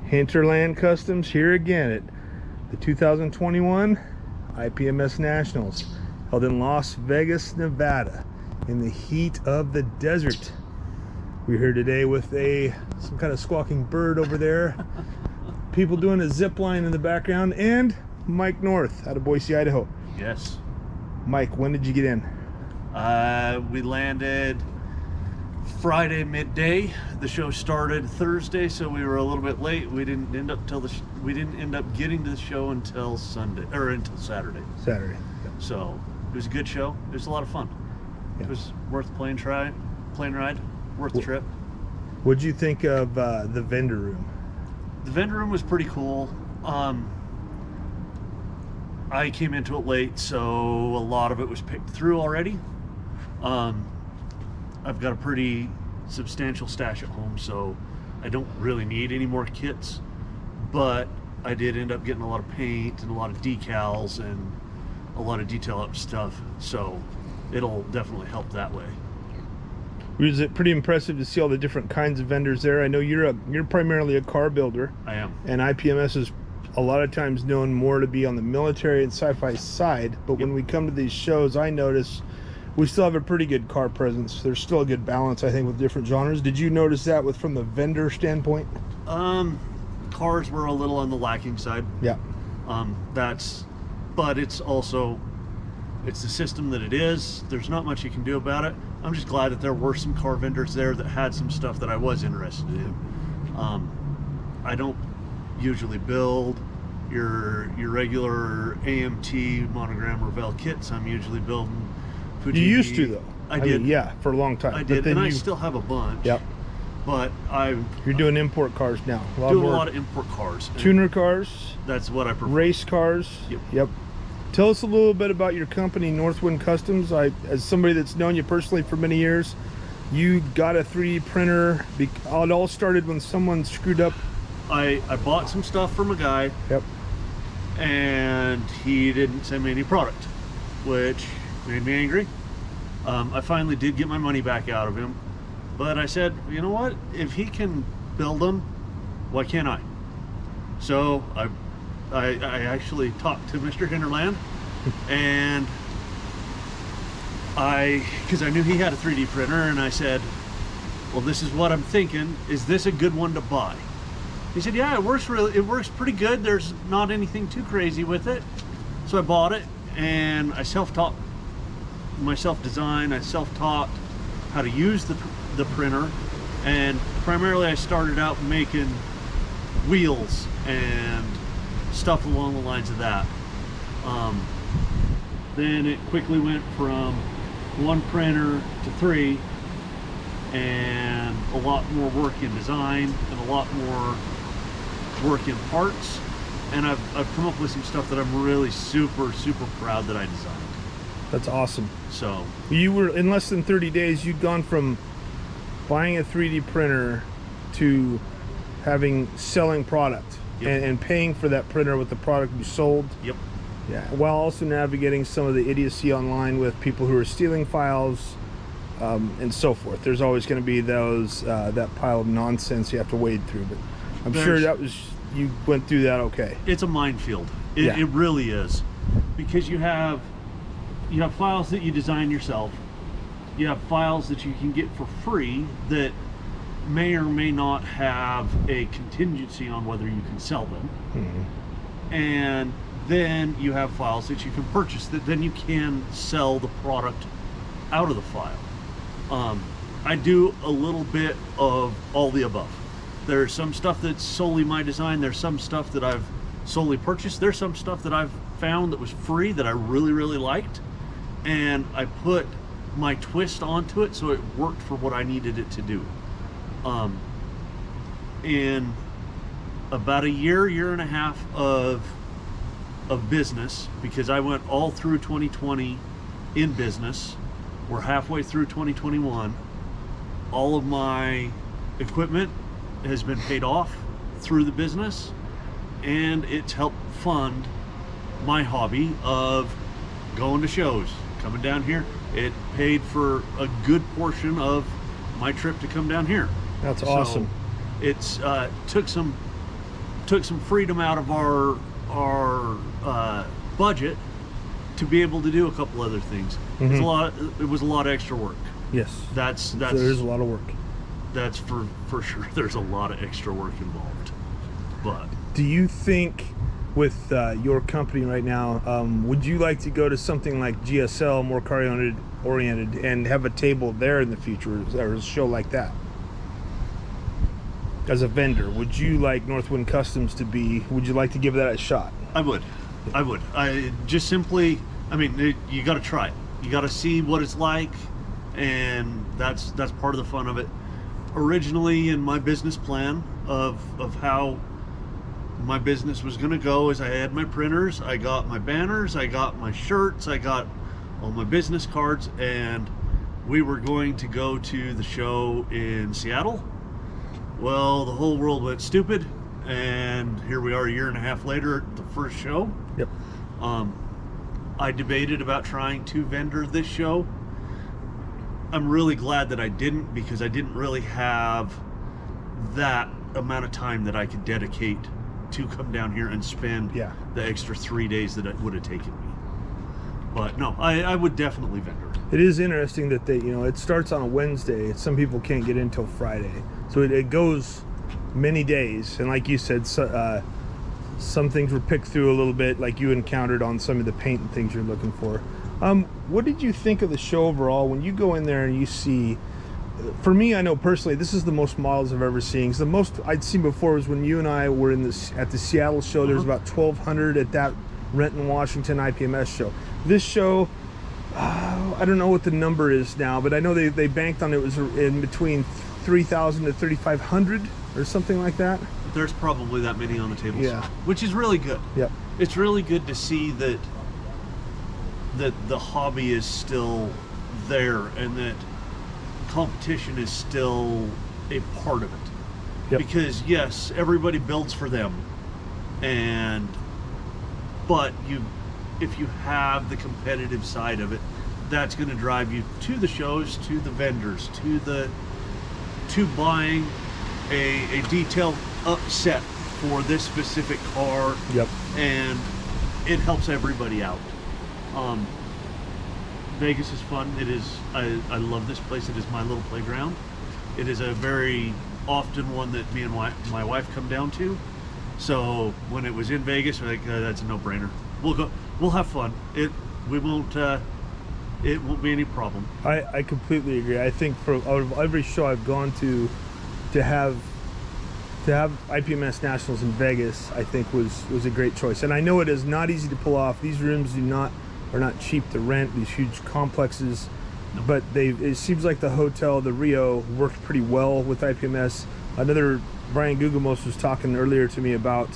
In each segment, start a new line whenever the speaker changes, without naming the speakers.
Hinterland Customs here again at the 2021 IPMS Nationals, held in Las Vegas, Nevada, in the heat of the desert. We're here today with some kind of squawking bird over there, people doing a zip line in the background, and Mike North out of Boise, Idaho.
Yes.
Mike, when did you get in?
We landed Friday midday. The show started Thursday, so we were a little bit late. We didn't end up getting to the show until Saturday.
Saturday. Yeah.
So it was a good show. It was a lot of fun.
Yeah.
It was worth the plane ride, worth the trip.
What'd you think of the vendor room?
The vendor room was pretty cool. I came into it late, so a lot of it was picked through already. I've got a pretty substantial stash at home, so I don't really need any more kits, but I did end up getting a lot of paint and a lot of decals and a lot of detail up stuff, so it'll definitely help that way.
Was it pretty impressive to see all the different kinds of vendors there? I know you're primarily a car builder.
I am.
And IPMS is a lot of times known more to be on the military and sci-fi side, but when we come to these shows, I notice we still have a pretty good car presence. There's still a good balance, I think, with different genres. Did you notice that from the vendor standpoint?
Cars were a little on the lacking side.
Yeah.
But it's the system that it is. There's not much you can do about it. I'm just glad that there were some car vendors there that had some stuff that I was interested in. I don't usually build your regular AMT monogram Revell kits. I'm usually building Fuji.
You used to, though.
I did.
mean, yeah, for a long time.
I did, and I still have a bunch.
Yep.
But
you're doing import cars now.
A lot of import cars.
Tuner cars.
That's what I prefer.
Race cars. Yep. Tell us a little bit about your company, Northwind Customs. As somebody that's known you personally for many years, you got a 3D printer. It all started when someone screwed up.
I bought some stuff from a guy.
Yep.
And he didn't send me any product, which made me angry. I finally did get my money back out of him, but I said, you know what? If he can build them, why can't I? So I actually talked to Mr. Hinterland, and because I knew he had a 3D printer, and I said, well, this is what I'm thinking. Is this a good one to buy? He said, yeah, it works pretty good. There's not anything too crazy with it. So I bought it, and I self-taught myself design. I self-taught how to use the printer, and primarily I started out making wheels and stuff along the lines of that. Then it quickly went from one printer to 3, and a lot more work in design and a lot more work in parts, and I've come up with some stuff that I'm really super proud that I designed.
That's awesome.
So
you were, in less than 30 days, you'd gone from buying a 3D printer to selling product.
Yep.
and paying for that printer with the product you sold.
Yep.
Yeah. While also navigating some of the idiocy online with people who are stealing files, and so forth. There's always going to be those that pile of nonsense you have to wade through, but I'm sure you went through that okay.
It's a minefield. It really is, because you have files that you design yourself. You have files that you can get for free that may or may not have a contingency on whether you can sell them.
Mm-hmm.
And then you have files that you can purchase that then you can sell the product out of the file. I do a little bit of all the above. There's some stuff that's solely my design. There's some stuff that I've solely purchased. There's some stuff that I've found that was free that I really liked, and I put my twist onto it so it worked for what I needed it to do. In about a year and a half of business, because I went all through 2020 in business, we're halfway through 2021, all of my equipment has been paid off through the business, and it's helped fund my hobby of going to shows, coming down here. It paid for a good portion of my trip to come down here.
That's awesome.
So it's took some took some freedom out of our budget to be able to do a couple other things. It was a lot of extra work.
Yes.
That's
So there's a lot of work.
That's for sure. There's a lot of extra work involved. But
do you think with your company right now, would you like to go to something like GSL, more car oriented, and have a table there in the future, or a show like that? As a vendor, would you like Northwind Customs to be? Would you like to give that a shot?
I would. I just simply. I mean, you got to try it. You got to see what it's like, and that's part of the fun of it. Originally, in my business plan of how my business was going to go, is I had my printers, I got my banners, I got my shirts, I got all my business cards, and we were going to go to the show in Seattle. Well, the whole world went stupid, and here we are a year and a half later at the first show.
Yep.
I debated about trying to vendor this show. I'm really glad that I didn't, because I didn't really have that amount of time that I could dedicate to come down here and spend the extra 3 days that it would have taken me. But no, I would definitely vendor.
It is interesting that they, it starts on a Wednesday. Some people can't get in until Friday, so it goes many days. And like you said, some things were picked through a little bit, like you encountered on some of the paint and things you're looking for. What did you think of the show overall when you go in there and you see? For me, I know personally, this is the most models I've ever seen. The most I'd seen before was when you and I were at the Seattle show. There was about 1,200 at that Renton, Washington IPMS show. This show, I don't know what the number is now, but I know they banked on it was in between 3,000 to 3,500 or something like that.
There's probably that many on the tables.
Yeah.
Which is really good.
Yep.
It's really good to see that the hobby is still there, and that competition is still a part of it.
Yep.
Because yes, everybody builds for them, but if you have the competitive side of it, that's going to drive you to the shows, to the vendors, to buying a detailed upset for this specific car.
Yep.
And it helps everybody out. Vegas is fun. It is. I love this place. It is my little playground. It is a very often one that me and my wife come down to. So when it was in Vegas, we're like, that's a no-brainer. We'll go. We'll have fun. It won't be any problem.
I completely agree. I think out of every show I've gone to have IPMS Nationals in Vegas, I think was a great choice. And I know it is not easy to pull off. These rooms are not cheap to rent, these huge complexes, but it seems like the hotel, the Rio, worked pretty well with IPMS. Another Brian Gugamos was talking earlier to me about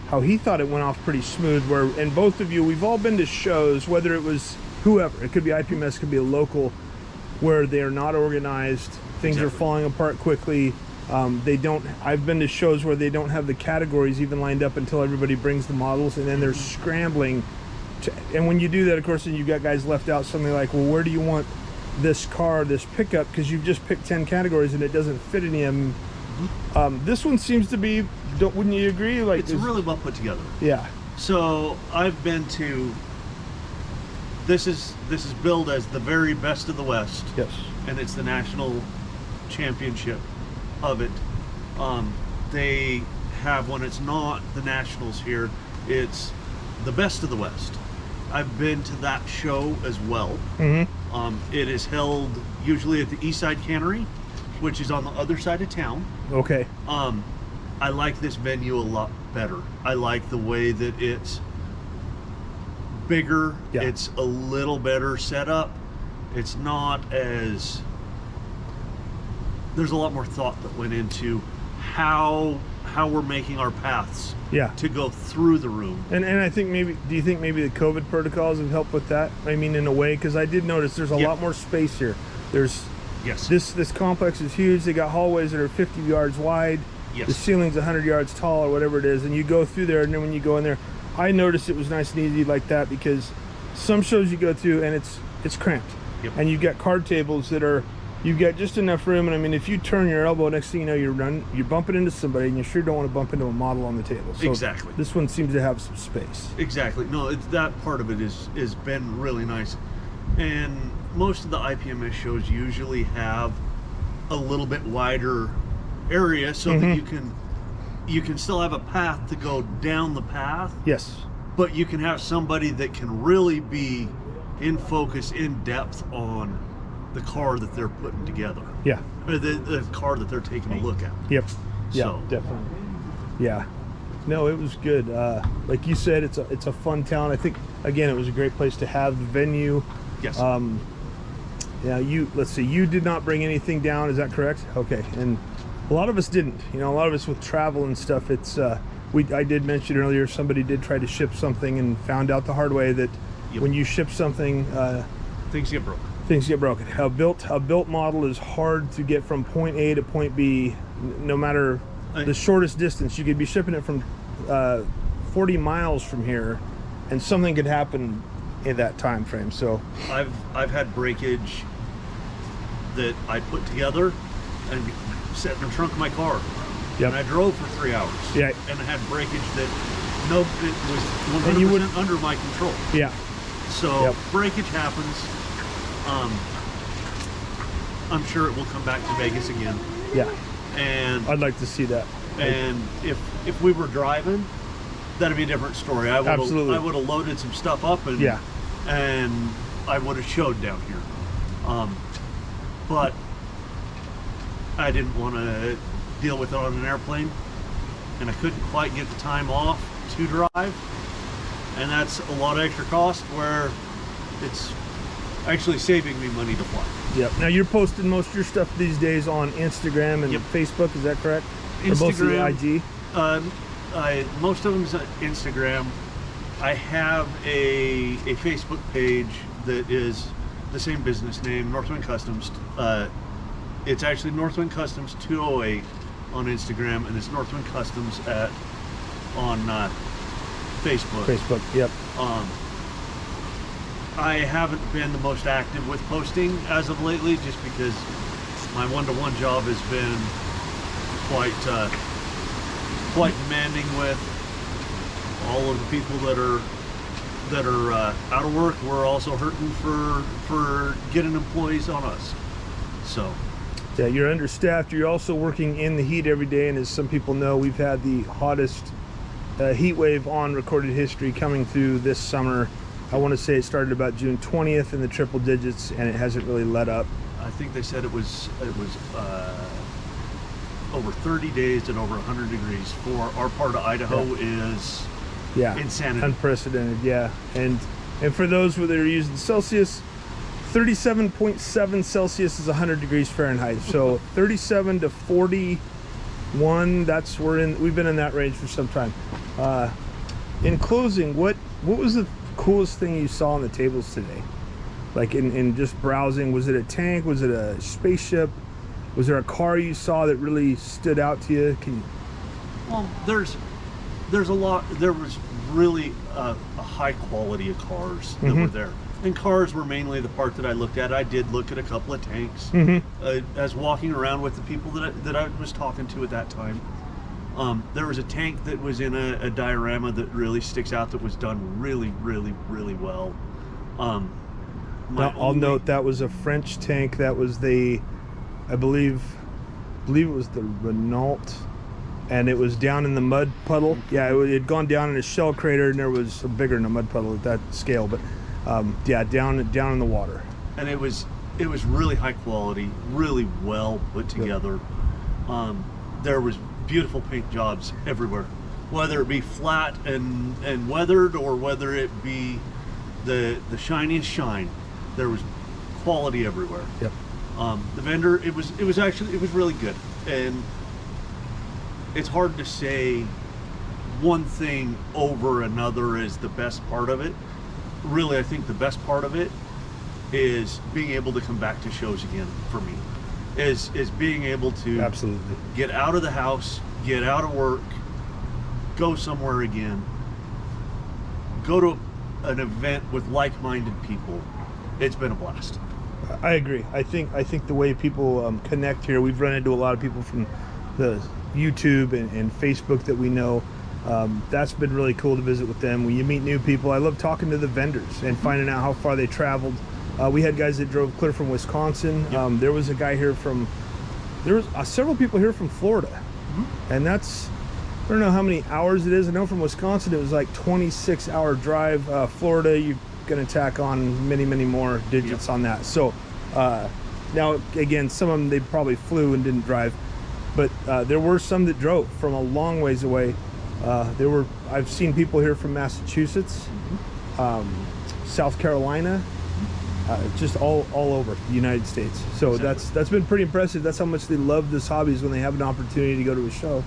how he thought it went off pretty smooth, and both of you, we've all been to shows, whether it was whoever, it could be IPMS, it could be a local, where they are not organized, things are falling apart quickly. I've been to shows where they don't have the categories even lined up until everybody brings the models, and then they're scrambling. And when you do that, of course, then you've got guys left out, something like, well, where do you want this car, this pickup? Because you've just picked 10 categories and it doesn't fit any of them. This one seems to be, wouldn't you agree? Like
it's really well put together.
Yeah.
So I've been to, this is billed as the very best of the West.
Yes.
And it's the national championship of it. They have, when it's not the nationals here, it's the best of the West. I've been to that show as well. It is held usually at the East Side Cannery, which is on the other side of town.
Okay.
I like this venue a lot better. I like the way that it's bigger.
Yeah.
It's a little better set up. It's not as, there's a lot more thought that went into how we're making our paths to go through the room. And
I think do you think maybe the COVID protocols have helped with that? I mean, in a way, because I did notice there's a lot more space here. There's this complex is huge. They got hallways that are 50 yards wide. The ceiling's 100 yards tall or whatever it is, and you go through there, and then when you go in there, I noticed it was nice and easy like that, because some shows you go to and it's cramped. And you've got card tables that are, you've got just enough room, and I mean, if you turn your elbow, next thing you know, you're bumping into somebody, and you sure don't want to bump into a model on the table. So
Exactly.
this one seems to have some space.
Exactly. No, that part of it is been really nice, and most of the IPMS shows usually have a little bit wider area so that you can still have a path to go down the path.
Yes.
But you can have somebody that can really be in focus, in depth on the car that they're putting together.
Yeah.
Or the car that they're taking a look at.
Yep. Yeah,
So-
definitely. Yeah. No, it was good. Like you said, it's a fun town. I think, again, it was a great place to have the venue.
Yes.
Yeah, let's see, you did not bring anything down, is that correct? Okay, and a lot of us didn't. You know, a lot of us with travel and stuff, it's, I did mention earlier, somebody did try to ship something and found out the hard way that when you ship something,
Things get broken.
things get broken. A built model is hard to get from point A to point B, no matter the shortest distance. You could be shipping it from 40 miles from here, and something could happen in that time frame. So
I've had breakage that I put together and set in the trunk of my car.
Yep.
And I drove for 3 hours.
Yeah.
And I had breakage that it was 100%
And you wouldn't-
under my control.
yeah,
So
Yep.
breakage happens. I'm sure it will come back to Vegas again.
yeah,
And
I'd like to see that.
and if we were driving, that'd be a different story.
Absolutely.
I would have loaded some stuff up and
Yeah.
and I would have showed down here. But I didn't want to deal with it on an airplane, and I couldn't quite get the time off to drive, and that's a lot of extra cost where it's actually saving me money to fly.
Yep. Now you're posting most of your stuff these days on Instagram and
Yep.
Facebook, is that correct? Or mostly
Instagram,
IG?
Most of them is Instagram. I have a Facebook page that is the same business name, Northwind Customs. It's actually Northwind Customs 208 on Instagram, and it's Northwind Customs on Facebook.
Facebook, yep.
I haven't been the most active with posting as of lately, just because my one-to-one job has been quite demanding with all of the people that are out of work. We're also hurting for getting employees on us. So
Yeah, you're understaffed. You're also working in the heat every day, and as some people know, we've had the hottest heat wave on recorded history coming through this summer. I want to say it started about June 20th in the triple digits, and it hasn't really let up.
I think they said it was over 30 days at over 100 degrees. For our part of Idaho is insanity.
Unprecedented. Yeah, and for those that are using Celsius, 37.7 Celsius is 100 degrees Fahrenheit. So 37 to 41, we've been in that range for some time. In closing, what was the coolest thing you saw on the tables today? Like in just browsing, was it a tank? Was it a spaceship? Was there a car you saw that really stood out to you?
Well, there's a lot. There was really a high quality of cars that were there, and cars were mainly the part that I looked at. I did look at a couple of tanks as walking around with the people that I was talking to at that time. There was a tank that was in a diorama that really sticks out, that was done really, really, really well.
I'll note that was a French tank. That was I believe it was the Renault, and it was down in the mud puddle. Yeah, it had gone down in a shell crater, and there was a bigger than a mud puddle at that scale, but yeah, down in the water.
And it was really high quality, really well put together. There was beautiful paint jobs everywhere, whether it be flat and weathered, or whether it be the shiniest shine. There was quality everywhere.
Yep.
The vendor, it was really good, and it's hard to say one thing over another is the best part of it. Really, I think the best part of it is being able to come back to shows again for me. Is being able to
absolutely
get out of the house, get out of work, go somewhere again, go to an event with like-minded people. It's been a blast.
I agree. I think the way people connect here, we've run into a lot of people from the YouTube and Facebook that we know. That's been really cool to visit with them. When you meet new people, I love talking to the vendors and finding out how far they traveled. We had guys that drove clear from Wisconsin.
Yep.
There was a guy here there was several people here from Florida, and that's, I don't know how many hours it is. I know from Wisconsin it was like 26-hour drive. Florida, you're gonna tack on many more digits on that. So now again, some of them they probably flew and didn't drive, but there were some that drove from a long ways away. I've seen people here from Massachusetts, South Carolina, just all over the United States. So
exactly.
that's been pretty impressive. That's how much they love this hobby, is when they have an opportunity to go to a show,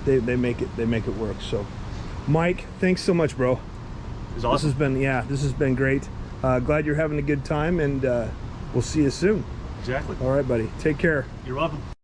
they make it work. So Mike, thanks so much, bro.
It's awesome.
This has been great. Glad you're having a good time, and we'll see you soon.
Exactly.
All right, buddy. Take care.
You're welcome.